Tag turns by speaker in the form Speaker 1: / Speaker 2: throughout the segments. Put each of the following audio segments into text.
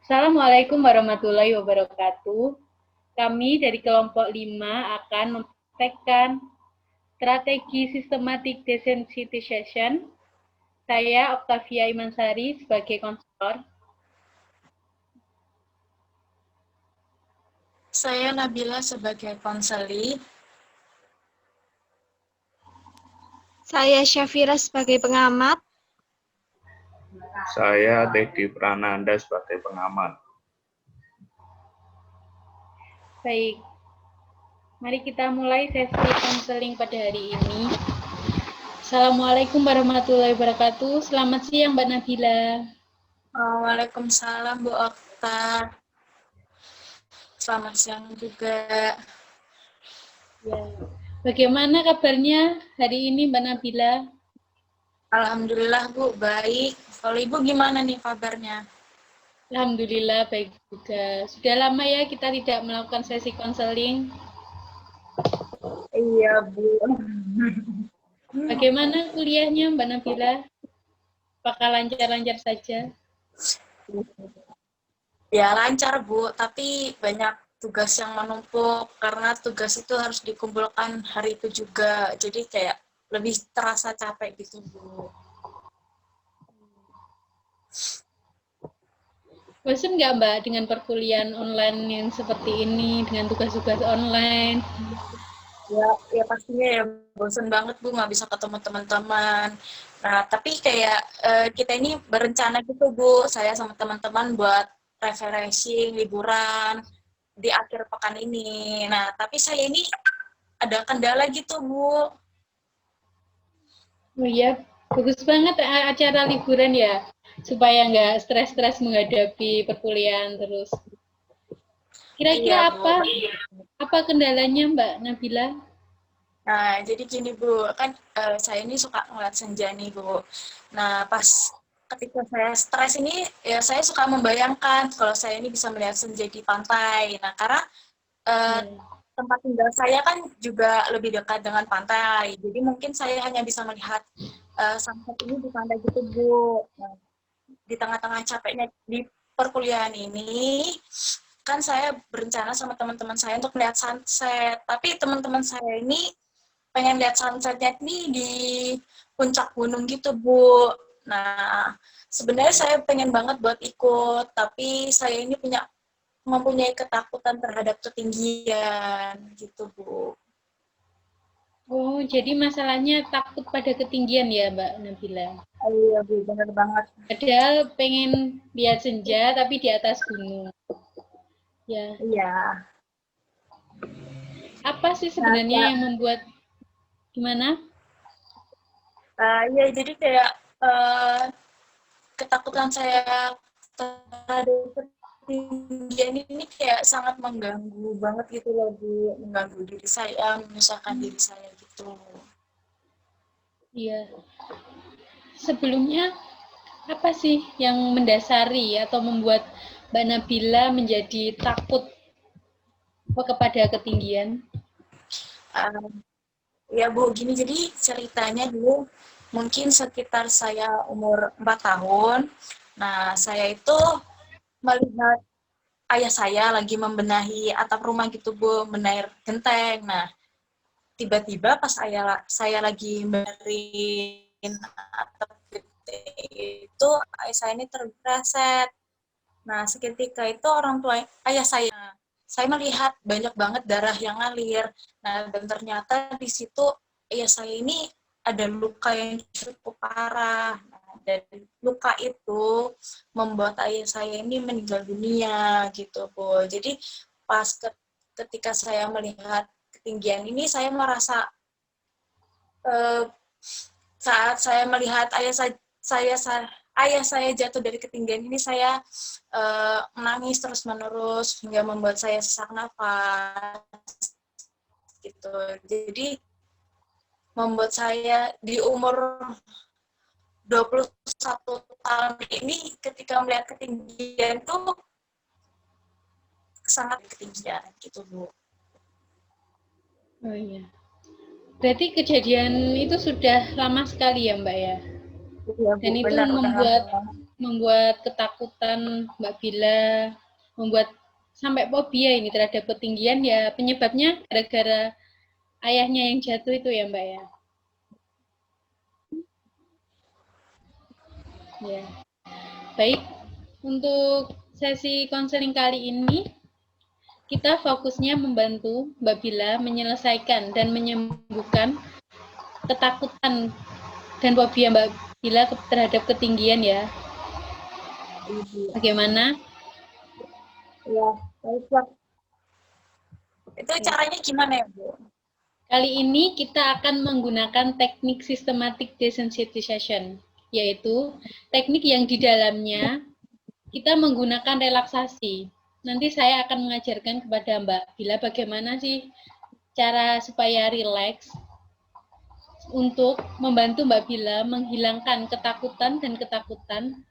Speaker 1: Assalamualaikum warahmatullahi wabarakatuh. Kami dari kelompok 5 akan mempraktekkan strategi sistematik desensitization. Saya Octavia Imansari sebagai konselor.
Speaker 2: Saya Nabila sebagai konseli.
Speaker 3: Saya Syafira sebagai pengamat.
Speaker 4: Saya Teddy Prananda sebagai pengamat.
Speaker 1: Baik, mari kita mulai sesi konseling pada hari ini. Assalamualaikum warahmatullahi wabarakatuh. Selamat siang Mbak Nabila.
Speaker 2: Waalaikumsalam Bu Okta. Selamat siang juga.
Speaker 1: Ya. Bagaimana kabarnya hari ini Mbak Nabila?
Speaker 2: Alhamdulillah Bu, baik. Kalau Ibu gimana nih kabarnya?
Speaker 1: Alhamdulillah baik juga. Sudah lama ya kita tidak melakukan sesi konseling.
Speaker 2: Iya Bu.
Speaker 1: Bagaimana kuliahnya Mbak Nabila? Apakah lancar-lancar saja?
Speaker 2: Ya lancar Bu, tapi banyak tugas yang menumpuk karena tugas itu harus dikumpulkan hari itu juga. Jadi kayak lebih terasa capek gitu Bu.
Speaker 1: Bosan nggak Mbak dengan perkuliahan online yang seperti ini, dengan tugas-tugas online?
Speaker 2: Ya pastinya ya bosen banget Bu, nggak bisa ketemu teman-teman. Nah, tapi kayak kita ini berencana gitu Bu, saya sama teman-teman buat refreshing, liburan di akhir pekan ini. Nah, tapi saya ini ada kendala gitu Bu.
Speaker 1: Oh iya, bagus banget acara liburan ya, supaya nggak stres-stres menghadapi perkuliahan terus. Kira-kira
Speaker 2: Iya Bu.
Speaker 1: apa kendalanya Mbak Nabila?
Speaker 2: Nah, jadi gini Bu, kan saya ini suka ngeliat senja nih Bu. Nah, pas ketika saya stres ini, ya saya suka membayangkan kalau saya ini bisa melihat senja di pantai. Nah, karena tempat tinggal saya kan juga lebih dekat dengan pantai, jadi mungkin saya hanya bisa melihat sunset ini di pantai gitu Bu. Nah, di tengah-tengah capeknya di perkuliahan ini, kan saya berencana sama teman-teman saya untuk melihat sunset, tapi teman-teman saya ini pengen lihat sunsetnya ini di puncak gunung gitu Bu. Nah, sebenarnya saya pengen banget buat ikut, tapi saya ini mempunyai ketakutan terhadap ketinggian gitu Bu.
Speaker 1: Oh, jadi masalahnya takut pada ketinggian ya Mbak Nabila?
Speaker 2: Oh, iya Bu, benar banget.
Speaker 1: Padahal pengen lihat senja tapi di atas gunung. Ya.
Speaker 2: Iya.
Speaker 1: Apa sih sebenarnya yang membuat gimana?
Speaker 2: Ya jadi kayak ketakutan saya terhadap ketinggian ini kayak sangat mengganggu banget gitu loh Bu, mengganggu diri saya, menyusahkan diri saya gitu.
Speaker 1: Iya. Sebelumnya apa sih yang mendasari atau membuat Mbak Nabila menjadi takut kepada ketinggian?
Speaker 2: Ya Bu, gini jadi ceritanya dulu mungkin sekitar saya umur 4 tahun. Nah, saya itu melihat ayah saya lagi membenahi atap rumah gitu Bu, benahi genteng. Nah, tiba-tiba pas saya lagi benerin atap genteng itu ayah saya ini terpleset. Nah, seketika itu orang tua ayah saya melihat banyak banget darah yang ngalir. Nah, dan ternyata di situ ayah saya ini ada luka yang cukup parah. Nah, dan luka itu membuat ayah saya ini meninggal dunia gitu, Bu. Jadi pas ketika saya melihat ketinggian ini, saya merasa saat saya melihat ayah saya jatuh dari ketinggian ini, saya menangis terus-menerus hingga membuat saya sesak nafas gitu. Jadi membuat saya di umur 21 tahun ini ketika melihat ketinggian tuh sangat ketinggian gitu Bu.
Speaker 1: Oh iya. Berarti kejadian itu sudah lama sekali ya Mbak ya?
Speaker 2: Iya Bu,
Speaker 1: Dan itu
Speaker 2: benar,
Speaker 1: membuat membuat ketakutan Mbak Bila, membuat sampai fobia ini terhadap ketinggian ya penyebabnya gara-gara ayahnya yang jatuh itu ya Mbak ya. Ya. Baik, untuk sesi konseling kali ini kita fokusnya membantu Mbak Bila menyelesaikan dan menyembuhkan ketakutan dan fobia Mbak Bila terhadap ketinggian ya. Bagaimana?
Speaker 2: Ya, baiklah. Itu caranya gimana ya, Bu?
Speaker 1: Kali ini kita akan menggunakan teknik systematic desensitization, yaitu teknik yang di dalamnya kita menggunakan relaksasi. Nanti saya akan mengajarkan kepada Mbak Bila bagaimana sih cara supaya rileks untuk membantu Mbak Bila menghilangkan ketakutan dan ketakutan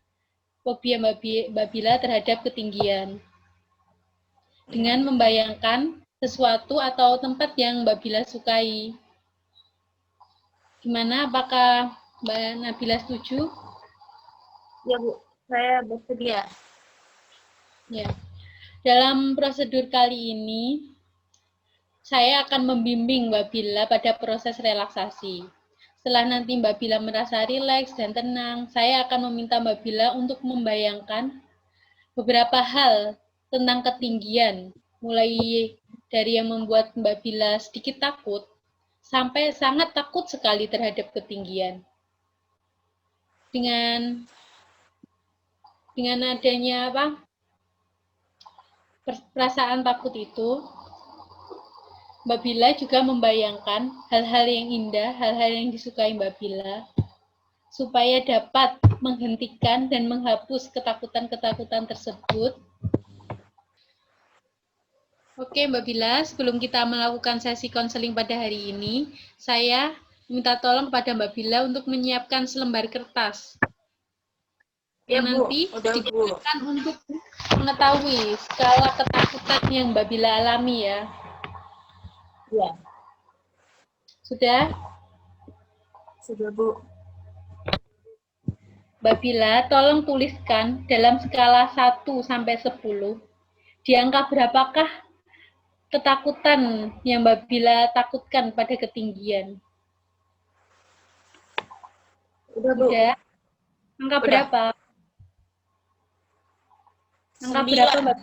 Speaker 1: fobia Mbak Bila terhadap ketinggian. Dengan membayangkan sesuatu atau tempat yang Mbak Bila sukai. Gimana? Apakah Mbak Nabila setuju?
Speaker 2: Ya, Bu. Saya bersedia.
Speaker 1: Ya. Dalam prosedur kali ini, saya akan membimbing Mbak Bila pada proses relaksasi. Setelah nanti Mbak Bila merasa rileks dan tenang, saya akan meminta Mbak Bila untuk membayangkan beberapa hal tentang ketinggian, mulai dari yang membuat Mbak Bila sedikit takut, sampai sangat takut sekali terhadap ketinggian. Dengan adanya perasaan takut itu, Mbak Bila juga membayangkan hal-hal yang indah, hal-hal yang disukai Mbak Bila, supaya dapat menghentikan dan menghapus ketakutan-ketakutan tersebut. Oke Mbak Bila, sebelum kita melakukan sesi konseling pada hari ini, saya minta tolong kepada Mbak Bila untuk menyiapkan selembar kertas.
Speaker 2: Ya,
Speaker 1: yang
Speaker 2: Bu.
Speaker 1: nanti
Speaker 2: Udah, Bu.
Speaker 1: digunakan untuk mengetahui skala ketakutan yang Mbak Bila alami ya.
Speaker 2: Ya.
Speaker 1: Sudah?
Speaker 2: Sudah, Bu.
Speaker 1: Mbak Bila, tolong tuliskan dalam skala 1 sampai 10, di angka berapakah ketakutan yang Mbak Bila takutkan pada ketinggian?
Speaker 2: Udah, Bu.
Speaker 1: Sudah? Angka
Speaker 2: Udah.
Speaker 1: berapa? Angka
Speaker 2: 9.
Speaker 1: berapa Mbak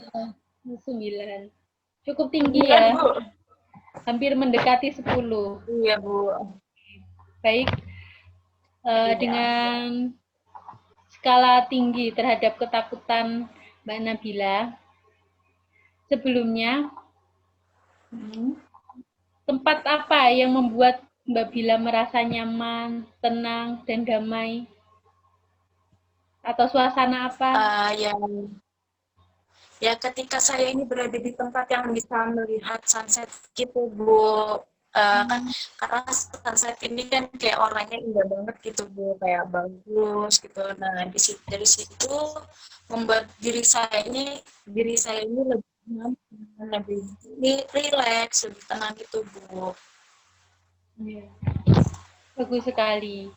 Speaker 1: Bila? 9. Cukup tinggi
Speaker 2: 9,
Speaker 1: ya?
Speaker 2: Bu.
Speaker 1: Hampir mendekati 10.
Speaker 2: Iya, Bu.
Speaker 1: Baik. Dengan skala tinggi terhadap ketakutan Mbak Nabila, sebelumnya tempat apa yang membuat Mbak Bila merasa nyaman, tenang, dan damai? Atau suasana apa?
Speaker 2: Ya ketika saya ini berada di tempat yang bisa melihat sunset gitu, Bu. Kan karena sunset ini kan kayak warnanya indah banget gitu, Bu, kayak bagus gitu. Nah, dari situ membuat diri saya ini lebih rileks, lebih tenang gitu, Bu.
Speaker 1: Ya. Bagus sekali.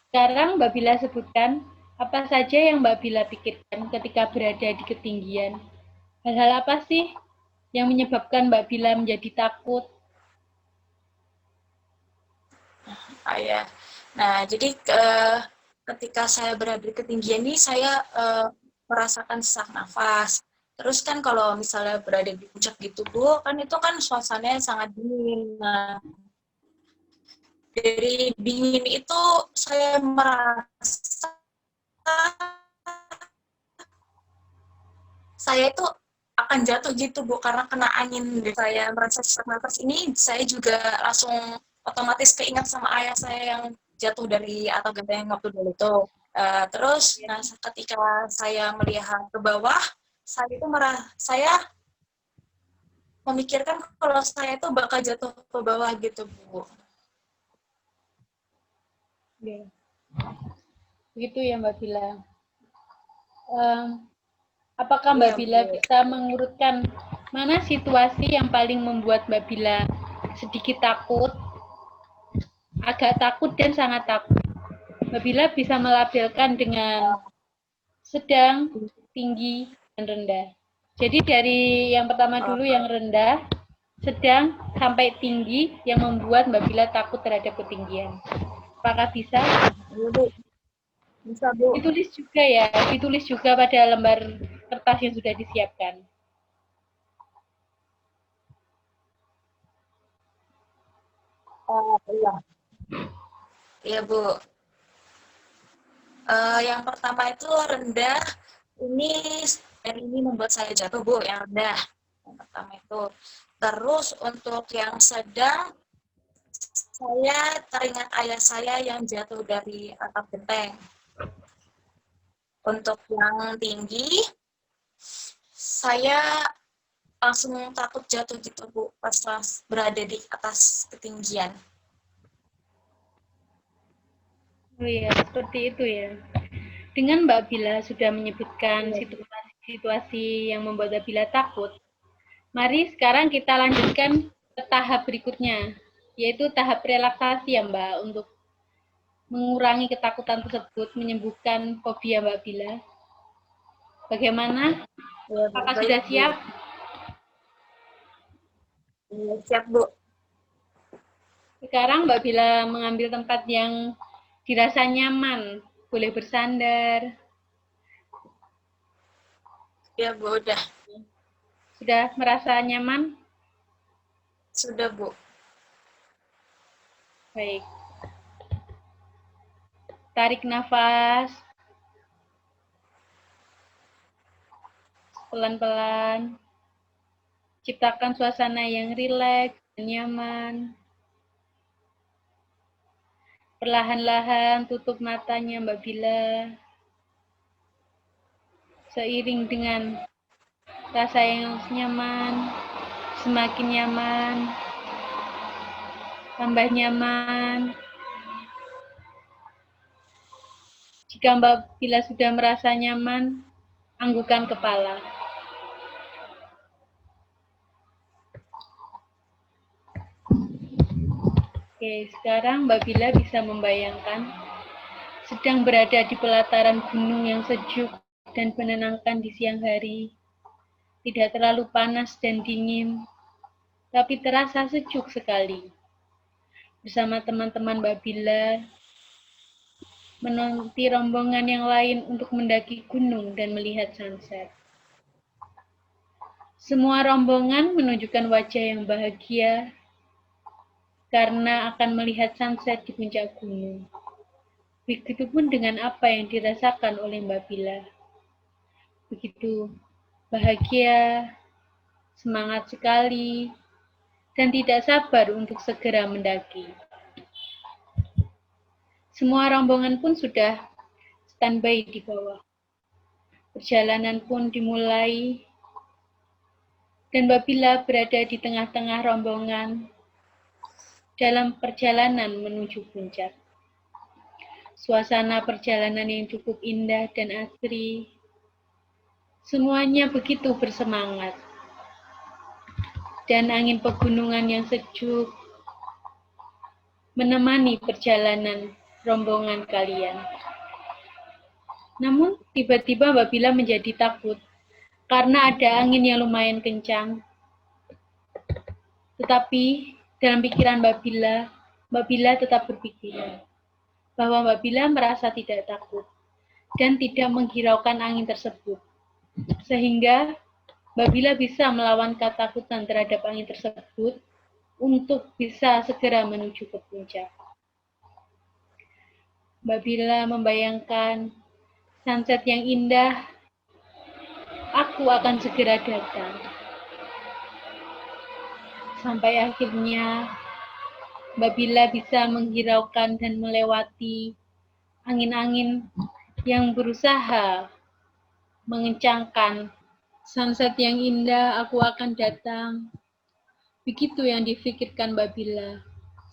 Speaker 1: Sekarang Mbak Bila sebutkan apa saja yang Mbak Bila pikirkan ketika berada di ketinggian. Hal-hal apa sih yang menyebabkan Mbak Bila menjadi takut?
Speaker 2: Nah, jadi ketika saya berada di ketinggian ini, saya merasakan sesak nafas. Terus kan kalau misalnya berada di puncak gitu, Bu, kan itu kan suasananya sangat dingin. Nah, dari dingin itu saya merasa saya itu akan jatuh gitu, Bu, karena kena angin. Saya merasa sesak nafas ini, saya juga langsung otomatis keingat sama ayah saya yang jatuh dari atap genteng waktu dulu itu. Terus, nah, ketika saya melihat ke bawah, saya memikirkan kalau saya itu bakal jatuh ke bawah gitu, Bu.
Speaker 1: Ya. Begitu ya Mbak Bila. Apakah Mbak Bila bisa mengurutkan mana situasi yang paling membuat Mbak Bila sedikit takut, agak takut, dan sangat takut? Mbak Bila bisa melabelkan dengan sedang, tinggi, dan rendah. Jadi dari yang pertama dulu yang rendah, sedang, sampai tinggi yang membuat Mbak Bila takut terhadap ketinggian. Apakah bisa?
Speaker 2: Iya, Bu. Bisa, Bu.
Speaker 1: Ditulis juga ya, ditulis juga pada lembar kertas yang sudah disiapkan.
Speaker 2: Iya. Iya, Bu. Yang pertama itu rendah. Ini membuat saya jatuh, Bu, yang rendah. Yang pertama itu. Terus untuk yang sedang, saya teringat ayah saya yang jatuh dari atap genteng. Untuk yang tinggi, saya langsung takut jatuh gitu, Bu, pas berada di atas ketinggian.
Speaker 1: Oh iya, seperti itu ya. Dengan Mbak Bila sudah menyebutkan situasi yang membuat Mbak Bila takut, mari sekarang kita lanjutkan ke tahap berikutnya, yaitu tahap relaksasi ya Mbak, untuk mengurangi ketakutan tersebut, menyembuhkan fobia Mbak Bila. Bagaimana?
Speaker 2: Ya,
Speaker 1: Apakah
Speaker 2: baik,
Speaker 1: sudah
Speaker 2: Bu.
Speaker 1: siap?
Speaker 2: Ya, siap, Bu.
Speaker 1: Sekarang Mbak Bila mengambil tempat yang dirasa nyaman, boleh bersandar.
Speaker 2: Ya, Bu, udah.
Speaker 1: Sudah merasa nyaman?
Speaker 2: Sudah, Bu.
Speaker 1: Baik. Tarik nafas. Pelan-pelan. Ciptakan suasana yang rileks dan nyaman. Perlahan-lahan tutup matanya Mbak Bila. Seiring dengan rasa yang nyaman, semakin nyaman, tambah nyaman. Jika Mbak Bila sudah merasa nyaman, anggukan kepala. Oke, sekarang Mbak Bila bisa membayangkan sedang berada di pelataran gunung yang sejuk dan menenangkan di siang hari. Tidak terlalu panas dan dingin, tapi terasa sejuk sekali. Bersama teman-teman Mbak Bila, menanti rombongan yang lain untuk mendaki gunung dan melihat sunset. Semua rombongan menunjukkan wajah yang bahagia karena akan melihat sunset di puncak gunung. Begitupun dengan apa yang dirasakan oleh Mbak Bila. Begitu bahagia, semangat sekali, dan tidak sabar untuk segera mendaki. Semua rombongan pun sudah standby di bawah. Perjalanan pun dimulai, dan Mbak Bila berada di tengah-tengah rombongan dalam perjalanan menuju puncak. Suasana perjalanan yang cukup indah dan asri. Semuanya begitu bersemangat. Dan angin pegunungan yang sejuk menemani perjalanan rombongan kalian. Namun, tiba-tiba Mbak Bila menjadi takut karena ada angin yang lumayan kencang. Tetapi, dalam pikiran Mbak Bila tetap berpikir bahwa Mbak Bila merasa tidak takut dan tidak menghiraukan angin tersebut. Sehingga Mbak Bila bisa melawan ketakutan terhadap angin tersebut untuk bisa segera menuju ke puncak. Mbak Bila membayangkan sunset yang indah, aku akan segera datang. Sampai akhirnya Mbak Bila bisa menghiraukan dan melewati angin-angin yang berusaha mengencangkan. Sunset yang indah, aku akan datang. Begitu yang difikirkan Mbak Bila,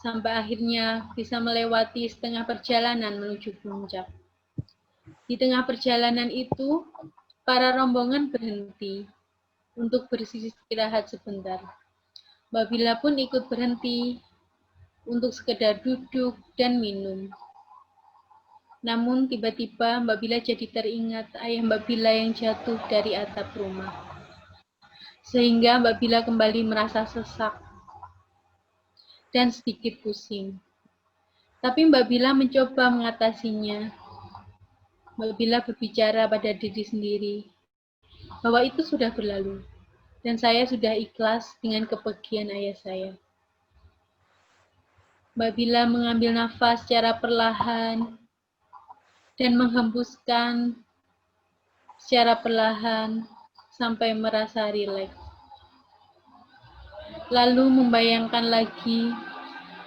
Speaker 1: sampai akhirnya bisa melewati setengah perjalanan menuju puncak. Di tengah perjalanan itu, para rombongan berhenti untuk beristirahat sebentar. Mbak Bila pun ikut berhenti untuk sekedar duduk dan minum. Namun tiba-tiba Mbak Bila jadi teringat ayah Mbak Bila yang jatuh dari atap rumah. Sehingga Mbak Bila kembali merasa sesak dan sedikit pusing. Tapi Mbak Bila mencoba mengatasinya. Mbak Bila berbicara pada diri sendiri bahwa itu sudah berlalu dan saya sudah ikhlas dengan kepergian ayah saya. Mbak Bila mengambil nafas secara perlahan dan menghembuskan secara perlahan sampai merasa rileks. Lalu membayangkan lagi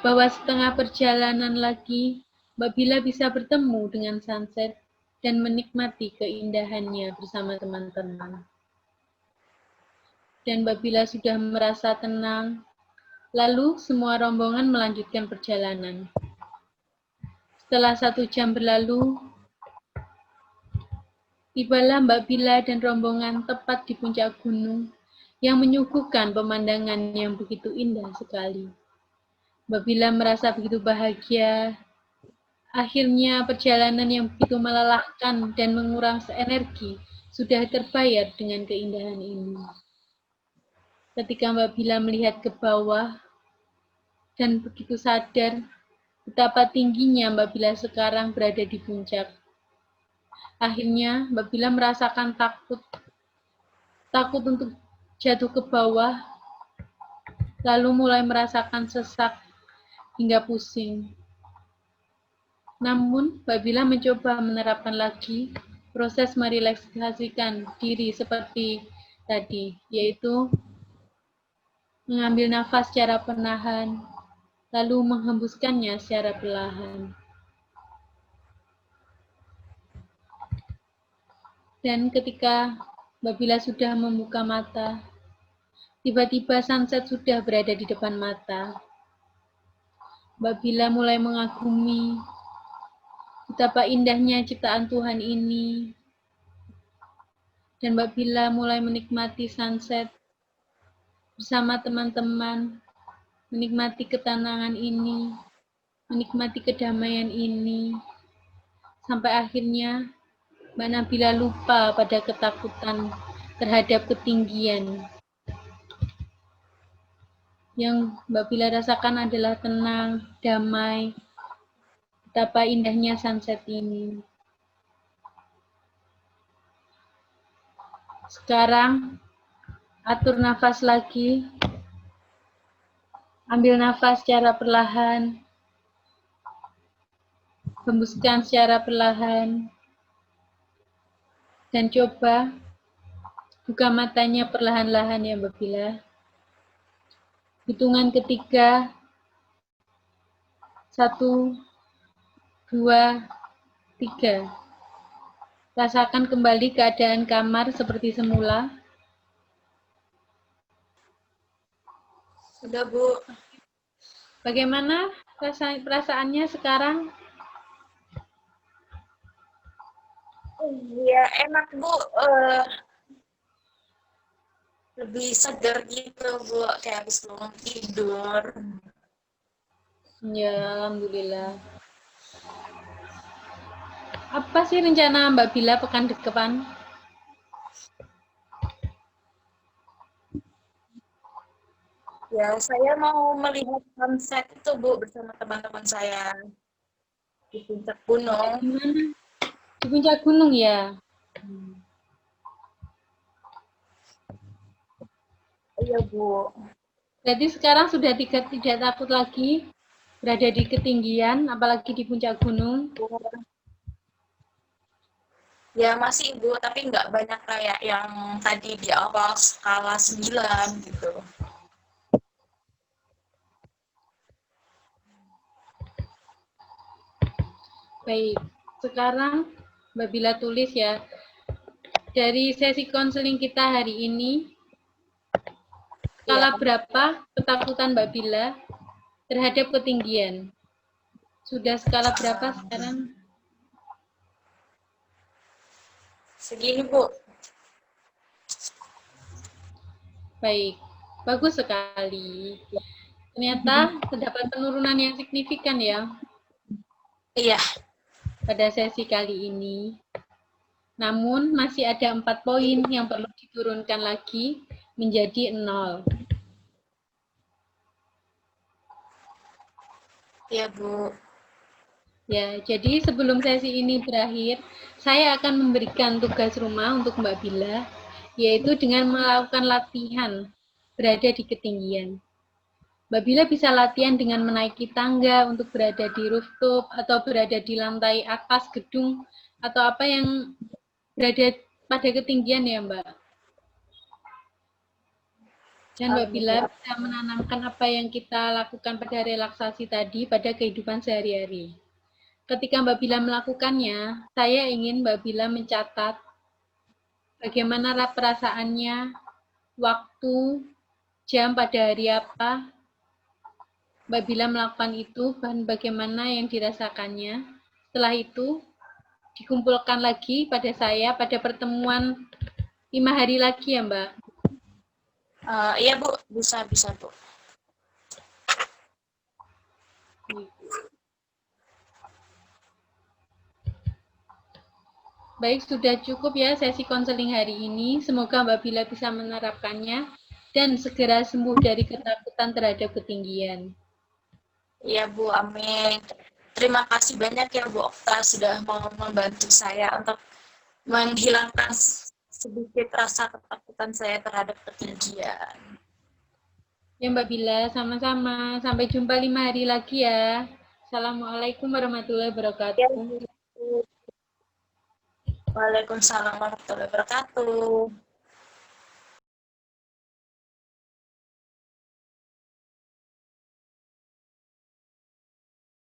Speaker 1: bahwa setengah perjalanan lagi Mbak Bila bisa bertemu dengan sunset dan menikmati keindahannya bersama teman-teman. Dan Mbak Bila sudah merasa tenang, lalu semua rombongan melanjutkan perjalanan. Setelah 1 jam berlalu, tibalah Mbak Bila dan rombongan tepat di puncak gunung yang menyuguhkan pemandangan yang begitu indah sekali. Mbak Bila merasa begitu bahagia. Akhirnya perjalanan yang begitu melelahkan dan menguras energi sudah terbayar dengan keindahan ini. Ketika Mbak Bila melihat ke bawah dan begitu sadar betapa tingginya Mbak Bila sekarang berada di puncak. Akhirnya Mbak Bila merasakan takut untuk jatuh ke bawah, lalu mulai merasakan sesak hingga pusing. Namun, Mbak Bila mencoba menerapkan lagi proses merelaksasikan diri seperti tadi, yaitu mengambil nafas secara perlahan, lalu menghembuskannya secara perlahan. Dan ketika Mbak Bila sudah membuka mata, tiba-tiba sunset sudah berada di depan mata. Mbak Bila mulai mengagumi betapa indahnya ciptaan Tuhan ini. Dan Mbak Bila mulai menikmati sunset bersama teman-teman, menikmati ketenangan ini, menikmati kedamaian ini, sampai akhirnya Mbak Nabila lupa pada ketakutan terhadap ketinggian. Yang Mbak Bila rasakan adalah tenang, damai, betapa indahnya sunset ini. Sekarang, atur nafas lagi. Ambil nafas secara perlahan. Hembuskan secara perlahan. Dan coba buka matanya perlahan-lahan ya Mbak Bila. Hitungan ketiga. 1, 2, 3. Rasakan kembali keadaan kamar seperti semula.
Speaker 2: Sudah, Bu.
Speaker 1: Bagaimana perasaannya sekarang?
Speaker 2: Iya, enak, Bu. Lebih segar gitu, Bu. Kayak habis bangun tidur.
Speaker 1: Ya, alhamdulillah. Apa sih rencana Mbak Bila pekan depan?
Speaker 2: Ya, saya mau melihat sunset itu, Bu, bersama teman-teman saya di puncak gunung.
Speaker 1: Di mana? Di puncak gunung ya?
Speaker 2: Iya, Bu.
Speaker 1: Jadi sekarang sudah tidak takut lagi berada di ketinggian, apalagi di puncak gunung.
Speaker 2: Ya, masih, Bu, tapi nggak banyak kayak yang tadi di awal skala 9 gitu.
Speaker 1: Baik, sekarang Mbak Bila tulis ya, dari sesi konseling kita hari ini, skala berapa ketakutan Mbak Bila terhadap ketinggian? Sudah skala berapa sekarang?
Speaker 2: Segini, Bu.
Speaker 1: Baik, bagus sekali. Ternyata terdapat penurunan yang signifikan ya.
Speaker 2: Iya.
Speaker 1: pada sesi kali ini. Namun, masih ada 4 poin yang perlu diturunkan lagi menjadi 0.
Speaker 2: Ya, Bu.
Speaker 1: Ya, jadi sebelum sesi ini berakhir, saya akan memberikan tugas rumah untuk Mbak Bila, yaitu dengan melakukan latihan berada di ketinggian. Mbak Bila bisa latihan dengan menaiki tangga untuk berada di rooftop atau berada di lantai atas gedung atau apa yang berada pada ketinggian ya, Mbak. Dan Mbak Bila bisa menanamkan apa yang kita lakukan pada relaksasi tadi pada kehidupan sehari-hari. Ketika Mbak Bila melakukannya, saya ingin Mbak Bila mencatat bagaimana perasaannya, waktu, jam pada hari apa Mbak Bila melakukan itu, dan bagaimana yang dirasakannya. Setelah itu, dikumpulkan lagi pada saya pada pertemuan 5 hari lagi ya, Mbak.
Speaker 2: Iya, Bu. Bisa, Bu.
Speaker 1: Baik, sudah cukup ya sesi konseling hari ini. Semoga Mbak Bila bisa menerapkannya dan segera sembuh dari ketakutan terhadap ketinggian.
Speaker 2: Iya, Bu. Amin. Terima kasih banyak ya, Bu Okta, sudah mau membantu saya untuk menghilangkan sedikit rasa ketakutan saya terhadap ketinggian.
Speaker 1: Ya Mbak Bila, sama-sama. Sampai jumpa 5 hari lagi ya. Assalamualaikum warahmatullahi wabarakatuh.
Speaker 2: Waalaikumsalam warahmatullahi wabarakatuh.